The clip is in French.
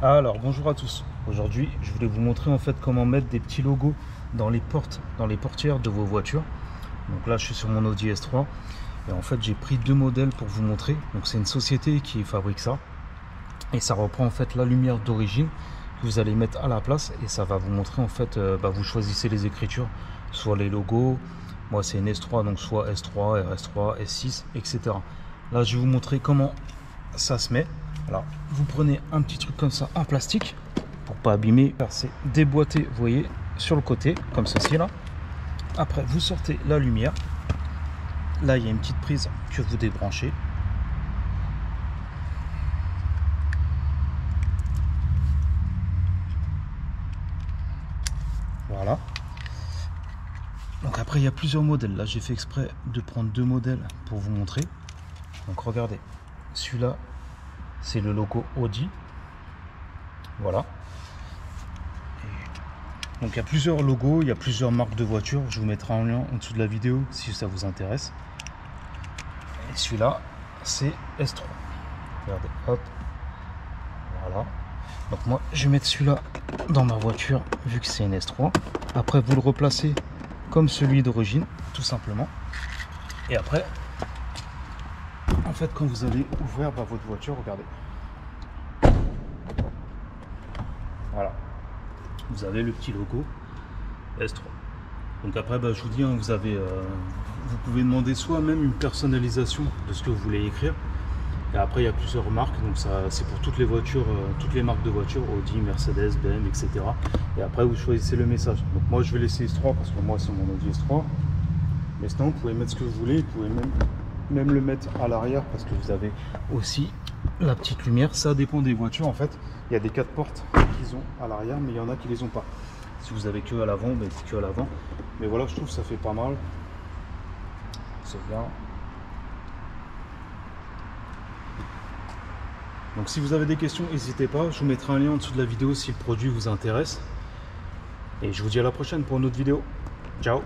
Alors bonjour à tous. Aujourd'hui je voulais vous montrer en fait comment mettre des petits logos dans les portes, dans les portières de vos voitures. Donc là je suis sur mon Audi S3 et en fait j'ai pris deux modèles pour vous montrer. Donc c'est une société qui fabrique ça et ça reprend en fait la lumière d'origine que vous allez mettre à la place et ça va vous montrer en fait, vous choisissez les écritures, soit les logos. Moi c'est une S3 donc soit S3, RS3, S6 etc. Là je vais vous montrer comment ça se met. Alors vous prenez un petit truc comme ça en plastique pour pas abîmer, c'est déboîté, vous voyez, sur le côté comme ceci là. Après vous sortez la lumière, là il y a une petite prise que vous débranchez. Voilà. Donc après il y a plusieurs modèles, là j'ai fait exprès de prendre deux modèles pour vous montrer. Donc regardez, celui-là c'est le logo Audi, voilà. Donc il y a plusieurs logos, il y a plusieurs marques de voitures. Je vous mettrai un lien en dessous de la vidéo si ça vous intéresse. Et celui-là, c'est S3. Regardez, hop. Voilà. Donc moi, je vais mettre celui-là dans ma voiture, vu que c'est une S3. Après, vous le replacez comme celui d'origine, tout simplement. Et après, en fait, quand vous allez ouvrir votre voiture, regardez. Voilà. Vous avez le petit logo S3. Donc après je vous dis, hein, vous pouvez demander soit même une personnalisation de ce que vous voulez écrire. Et après il y a plusieurs marques, donc ça c'est pour toutes les voitures, toutes les marques de voitures, Audi, Mercedes, BM, etc. Et après vous choisissez le message. Donc moi je vais laisser S3 parce que moi c'est mon Audi S3. Mais sinon vous pouvez mettre ce que vous voulez, vous pouvez même le mettre à l'arrière parce que vous avez aussi la petite lumière. Ça dépend des voitures en fait. Il y a des 4 portes qu'ils ont à l'arrière, mais il y en a qui les ont pas. Si vous avez que à l'avant, ben c'est que à l'avant. Mais voilà, je trouve que ça fait pas mal. C'est bien. Donc si vous avez des questions, n'hésitez pas. Je vous mettrai un lien en dessous de la vidéo si le produit vous intéresse. Et je vous dis à la prochaine pour une autre vidéo. Ciao.